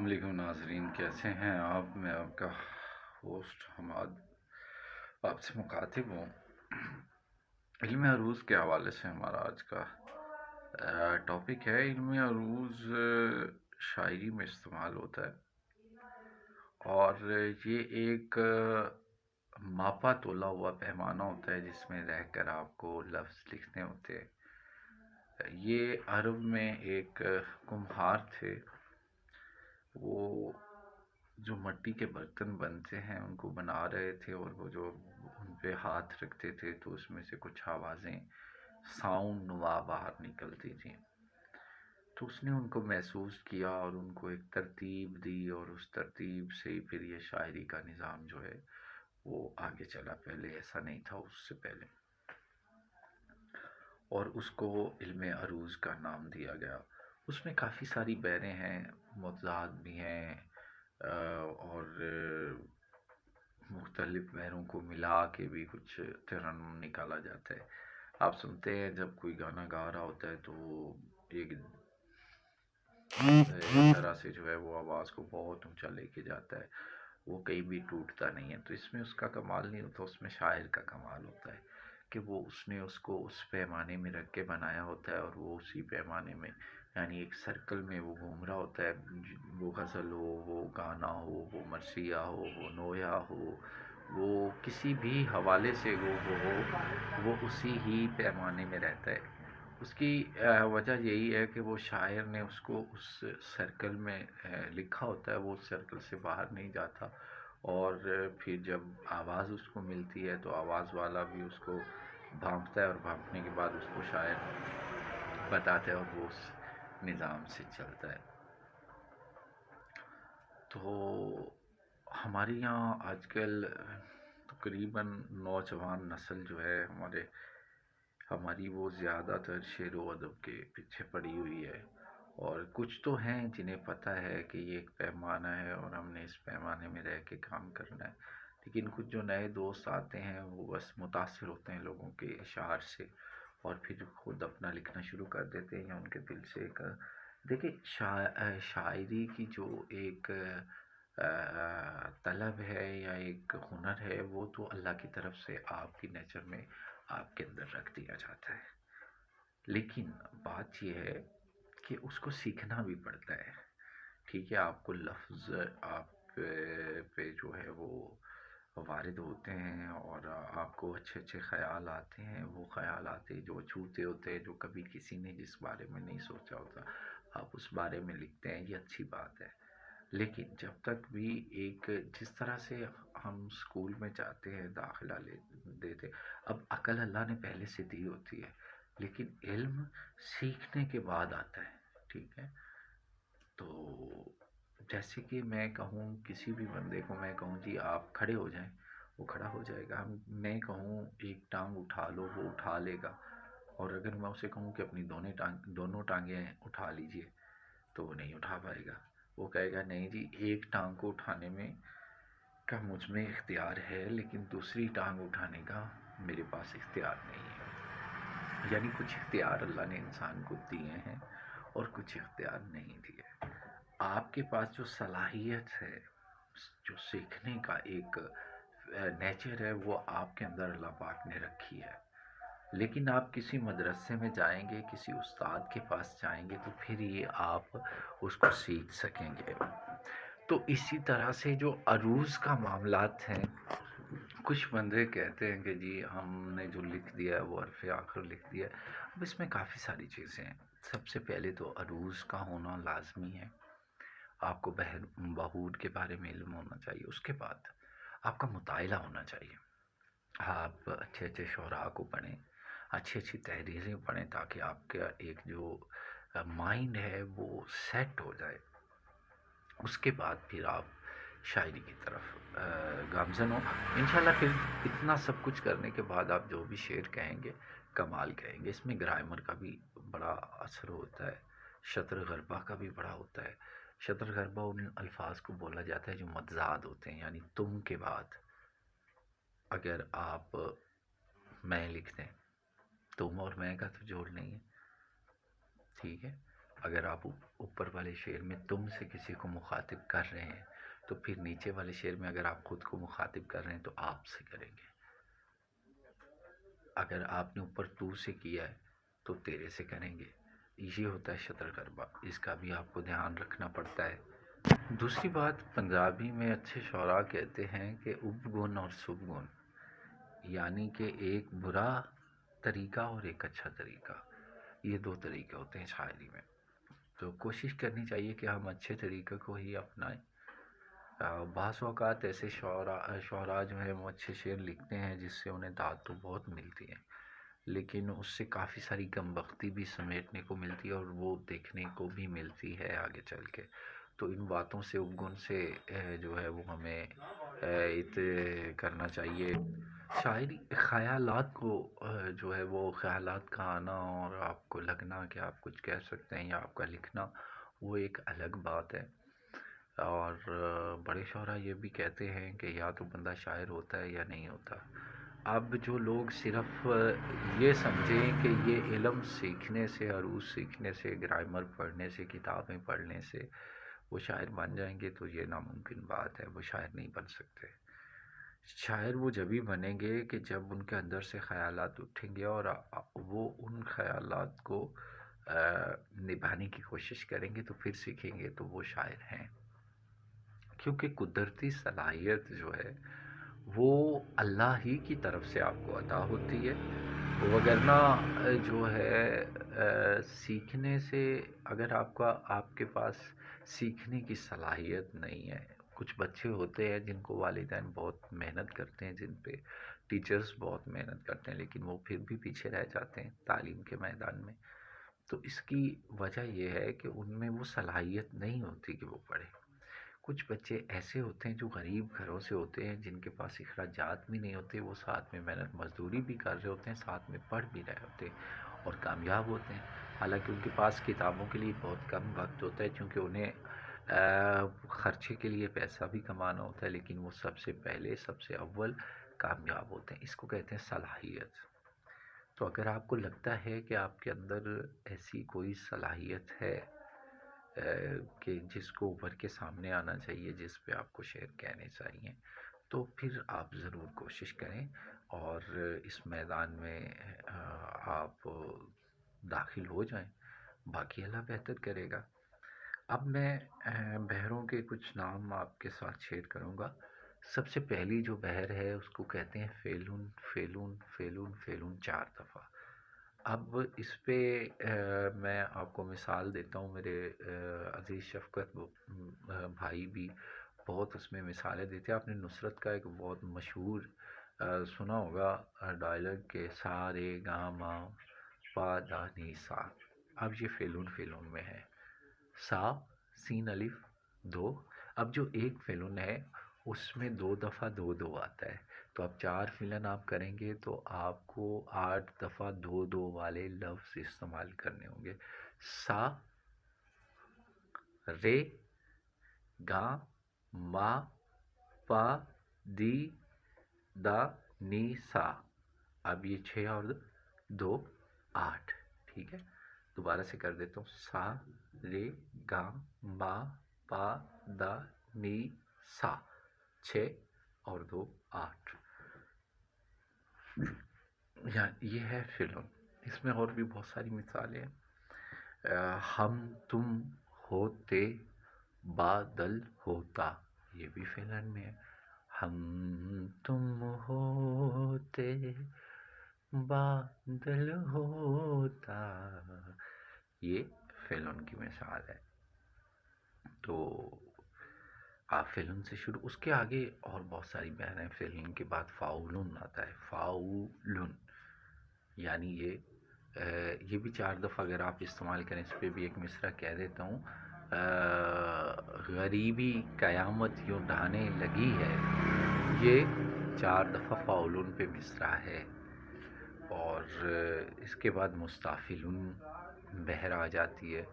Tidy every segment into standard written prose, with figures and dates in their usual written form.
السلام علیکم ناظرین، کیسے ہیں آپ؟ میں آپ کا ہوسٹ حماد آپ سے مخاطب ہوں۔ علم عروض کے حوالے سے ہمارا آج کا ٹاپک ہے۔ علم عروض شاعری میں استعمال ہوتا ہے اور یہ ایک ماپا تولا ہوا پیمانہ ہوتا ہے جس میں رہ کر آپ کو لفظ لکھنے ہوتے ہیں۔ یہ عرب میں ایک کمہار تھے، وہ جو مٹی کے برتن بنتے ہیں ان کو بنا رہے تھے، اور وہ جو ان پہ ہاتھ رکھتے تھے تو اس میں سے کچھ آوازیں ساؤنڈ نوا باہر نکلتی تھیں۔ تو اس نے ان کو محسوس کیا اور ان کو ایک ترتیب دی، اور اس ترتیب سے ہی پھر یہ شاعری کا نظام جو ہے وہ آگے چلا۔ پہلے ایسا نہیں تھا، اس سے پہلے، اور اس کو علم عروض کا نام دیا گیا۔ اس میں کافی ساری بحریں ہیں، متضاد بھی ہیں، اور مختلف بحروں کو ملا کے بھی کچھ ترنم نکالا جاتا ہے۔ آپ سنتے ہیں جب کوئی گانا گا رہا ہوتا ہے تو ایک طرح سے جو ہے وہ آواز کو بہت اونچا لے کے جاتا ہے، وہ کہیں بھی ٹوٹتا نہیں ہے۔ تو اس میں اس کا کمال نہیں ہوتا، اس میں شاعر کا کمال ہوتا ہے کہ وہ اس نے اس کو اس پیمانے میں رکھ کے بنایا ہوتا ہے، اور وہ اسی پیمانے میں، یعنی ایک سرکل میں وہ گھوم رہا ہوتا ہے۔ وہ غزل ہو، وہ گانا ہو، وہ مرثیہ ہو، وہ نوحہ ہو، وہ کسی بھی حوالے سے وہ اسی ہی پیمانے میں رہتا ہے۔ اس کی وجہ یہی ہے کہ وہ شاعر نے اس کو اس سرکل میں لکھا ہوتا ہے، وہ اس سرکل سے باہر نہیں جاتا، اور پھر جب آواز اس کو ملتی ہے تو آواز والا بھی اس کو بھانپتا ہے، اور بھانپنے کے بعد اس کو شاعر بتاتا ہے، اور وہ اس نظام سے چلتا ہے۔ تو ہمارے یہاں آج کل تقریباً نوجوان نسل جو ہے ہماری وہ زیادہ تر شعر و ادب کے پیچھے پڑی ہوئی ہے، اور کچھ تو ہیں جنہیں پتہ ہے کہ یہ ایک پیمانہ ہے اور ہم نے اس پیمانے میں رہ کے کام کرنا ہے، لیکن کچھ جو نئے دوست آتے ہیں وہ بس متاثر ہوتے ہیں لوگوں کے اشعار سے، اور پھر خود اپنا لکھنا شروع کر دیتے ہیں، یا ان کے دل سے ایک دیکھیں شاعری کی جو ایک طلب ہے یا ایک ہنر ہے، وہ تو اللہ کی طرف سے آپ کی نیچر میں آپ کے اندر رکھ دیا جاتا ہے، لیکن بات یہ ہے کہ اس کو سیکھنا بھی پڑتا ہے۔ ٹھیک ہے، آپ کو لفظ آپ پہ جو ہے وہ وارد ہوتے ہیں، اور آپ کو اچھے اچھے خیال آتے ہیں، وہ خیالات جو چھوتے ہوتے ہیں، جو کبھی کسی نے جس بارے میں نہیں سوچا ہوتا، آپ اس بارے میں لکھتے ہیں، یہ اچھی بات ہے۔ لیکن جب تک بھی ایک جس طرح سے ہم اسکول میں جاتے ہیں، داخلہ دیتے، اب عقل اللہ نے پہلے سے دی ہوتی ہے، لیکن علم سیکھنے کے بعد آتا ہے۔ ٹھیک ہے، تو جیسے کہ میں کہوں کسی بھی بندے کو، میں کہوں جی آپ کھڑے ہو جائیں، وہ کھڑا ہو جائے گا۔ میں کہوں ایک ٹانگ اٹھا لو، وہ اٹھا لے گا، اور اگر میں اسے کہوں کہ اپنی دونوں ٹانگیں اٹھا لیجئے تو وہ نہیں اٹھا پائے گا۔ وہ کہے گا نہیں جی، ایک ٹانگ کو اٹھانے میں کا مجھ میں اختیار ہے، لیکن دوسری ٹانگ اٹھانے کا میرے پاس اختیار نہیں ہے۔ یعنی کچھ اختیار اللہ نے انسان کو دیے ہیں اور کچھ اختیار نہیں دیے۔ آپ کے پاس جو صلاحیت ہے، جو سیکھنے کا ایک نیچر ہے، وہ آپ کے اندر اللہ پاک نے رکھی ہے، لیکن آپ کسی مدرسے میں جائیں گے، کسی استاد کے پاس جائیں گے تو پھر یہ آپ اس کو سیکھ سکیں گے۔ تو اسی طرح سے جو عروض کا معاملات ہیں، کچھ بندے کہتے ہیں کہ جی ہم نے جو لکھ دیا ہے وہ حرف آخر لکھ دیا ہے۔ اب اس میں کافی ساری چیزیں ہیں۔ سب سے پہلے تو عروض کا ہونا لازمی ہے، آپ کو بہور کے بارے میں علم ہونا چاہیے، اس کے بعد آپ کا مطالعہ ہونا چاہیے، آپ اچھے اچھے شعراء کو پڑھیں، اچھی اچھی تحریریں پڑھیں، تاکہ آپ کا ایک جو مائنڈ ہے وہ سیٹ ہو جائے۔ اس کے بعد پھر آپ شاعری کی طرف گامزن ہو انشاءاللہ۔ پھر اتنا سب کچھ کرنے کے بعد آپ جو بھی شعر کہیں گے کمال کہیں گے۔ اس میں گرامر کا بھی بڑا اثر ہوتا ہے، شطر غربہ کا بھی بڑا ہوتا ہے۔ شطر غربہ ان الفاظ کو بولا جاتا ہے جو متضاد ہوتے ہیں، یعنی تم کے بعد اگر آپ میں لکھ دیں، تم اور میں کا تو جوڑ نہیں ہے، ٹھیک ہے، اگر آپ اوپر والے شعر میں تم سے کسی کو مخاطب کر رہے ہیں تو پھر نیچے والے شعر میں اگر آپ خود کو مخاطب کر رہے ہیں تو آپ سے کریں گے. اگر آپ نے اوپر تو سے کیا ہے تو تیرے سے کریں گے. یہ ہوتا ہے شطر غربہ، اس کا بھی آپ کو دھیان رکھنا پڑتا ہے. دوسری بات، پنجابی میں اچھے شعراء کہتے ہیں کہ اب گن اور سب گن، یعنی کہ ایک برا طریقہ اور ایک اچھا طریقہ، یہ دو طریقے ہوتے ہیں شاعری میں. تو کوشش کرنی چاہیے کہ ہم اچھے طریقے کو ہی اپنائیں. بعض اوقات ایسے شعراء جو ہیں وہ اچھے شعر لکھتے ہیں جس سے انہیں داد تو بہت ملتی ہے، لیکن اس سے کافی ساری کم بختی بھی سمیٹنے کو ملتی ہے اور وہ دیکھنے کو بھی ملتی ہے آگے چل کے. تو ان باتوں سے ابگن سے جو ہے وہ ہمیں کرنا چاہیے. شاعری خیالات کو جو ہے وہ خیالات کا آنا اور آپ کو لگنا کہ آپ کچھ کہہ سکتے ہیں یا آپ کا لکھنا، وہ ایک الگ بات ہے. اور بڑے شعراء یہ بھی کہتے ہیں کہ یا تو بندہ شاعر ہوتا ہے یا نہیں ہوتا. اب جو لوگ صرف یہ سمجھیں کہ یہ علم سیکھنے سے، عروض سیکھنے سے، گرامر پڑھنے سے، کتابیں پڑھنے سے وہ شاعر بن جائیں گے، تو یہ ناممکن بات ہے. وہ شاعر نہیں بن سکتے. شاعر وہ جب ہی بنیں گے کہ جب ان کے اندر سے خیالات اٹھیں گے اور وہ ان خیالات کو نبھانے کی کوشش کریں گے، تو پھر سیکھیں گے تو وہ شاعر ہیں. کیونکہ قدرتی صلاحیت جو ہے وہ اللہ ہی کی طرف سے آپ کو عطا ہوتی ہے. وگرنہ جو ہے سیکھنے سے، اگر آپ کے پاس سیکھنے کی صلاحیت نہیں ہے. کچھ بچے ہوتے ہیں جن کو والدین بہت محنت کرتے ہیں، جن پہ ٹیچرز بہت محنت کرتے ہیں، لیکن وہ پھر بھی پیچھے رہ جاتے ہیں تعلیم کے میدان میں. تو اس کی وجہ یہ ہے کہ ان میں وہ صلاحیت نہیں ہوتی کہ وہ پڑھیں. کچھ بچے ایسے ہوتے ہیں جو غریب گھروں سے ہوتے ہیں، جن کے پاس اخراجات بھی نہیں ہوتے، وہ ساتھ میں محنت مزدوری بھی کر رہے ہوتے ہیں، ساتھ میں پڑھ بھی رہے ہوتے ہیں اور کامیاب ہوتے ہیں. حالانکہ ان کے پاس کتابوں کے لیے بہت کم وقت ہوتا ہے، چونکہ انہیں خرچے کے لیے پیسہ بھی کمانا ہوتا ہے، لیکن وہ سب سے پہلے، سب سے اول کامیاب ہوتے ہیں. اس کو کہتے ہیں صلاحیت. تو اگر آپ کو لگتا ہے کہ آپ کے اندر ایسی کوئی صلاحیت ہے کہ جس کو ابھر کے سامنے آنا چاہیے، جس پہ آپ کو شعر کہنے چاہیے، تو پھر آپ ضرور کوشش کریں اور اس میدان میں آپ داخل ہو جائیں. باقی اللہ بہتر کرے گا. اب میں بحروں کے کچھ نام آپ کے ساتھ شیئر کروں گا. سب سے پہلی جو بحر ہے اس کو کہتے ہیں فیلون. فیلون فیلون فیلون 4 دفعہ. اب اس پہ میں آپ کو مثال دیتا ہوں. میرے عزیز شفقت بھائی بھی بہت اس میں مثالیں دیتے ہیں. آپ نے نصرت کا ایک بہت مشہور سنا ہوگا ڈائلاگ کہ سا رے گا ما پا دا نی سا. اب یہ فیلون فیلون میں ہے. سا، سین الف 2. اب جو ایک فیلون ہے اس میں 2 دفعہ 2 2 آتا ہے. تو اب 4 فیلن آپ کریں گے تو آپ کو 8 دفعہ 2 2 والے لفظ استعمال کرنے ہوں گے. سا، رے، گا، ما، پا، دی، دا، نی، سا. اب یہ 6 اور 2 8. ٹھیک ہے، دوبارہ سے کر دیتا ہوں. سا، رے، گا، ما، پا، دا، نی، سا. 6 اور 2 8. یہ ہے فیلون. اس میں اور بھی بہت ساری مثالیں ہیں. ہم تم ہوتے بادل ہوتا، یہ بھی فیلن میں ہے. ہم تم ہوتے بادل ہوتا، یہ فیلن کی مثال ہے. تو آپ فیلن سے شروع، اس کے آگے اور بہت ساری بحر ہیں. فیلن کے بعد فاولن آتا ہے. فاولن یعنی یہ بھی 4 دفعہ اگر آپ استعمال کریں. اس پہ بھی ایک مصرع کہہ دیتا ہوں. غریبی قیامت یوں ڈھانے لگی ہے، یہ 4 دفعہ فاولن پہ مصرع ہے. اور اس کے بعد مستافلن بحر آ جاتی ہے.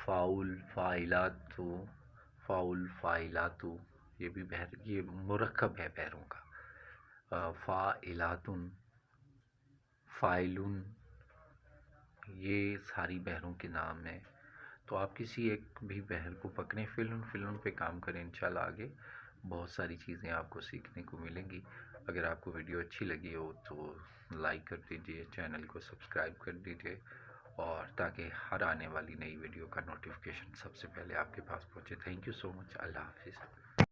فاول فائلاتو، فاول فائلاتو، یہ بھی بحر، یہ مرکب ہے بحروں کا. فائلاتن، فائلن، یہ ساری بحروں کے نام ہیں، تو آپ کسی ایک بھی بحر کو پکڑیں، فلم پہ کام کریں، انشاءاللہ آگے بہت ساری چیزیں آپ کو سیکھنے کو ملیں گی۔ اگر آپ کو ویڈیو اچھی لگی ہو تو لائک کر دیجئے، چینل کو سبسکرائب کر دیجئے، اور تاکہ ہر آنے والی نئی ویڈیو کا نوٹیفیکیشن سب سے پہلے آپ کے پاس پہنچے۔ تھینک یو سو مچ، اللہ حافظ۔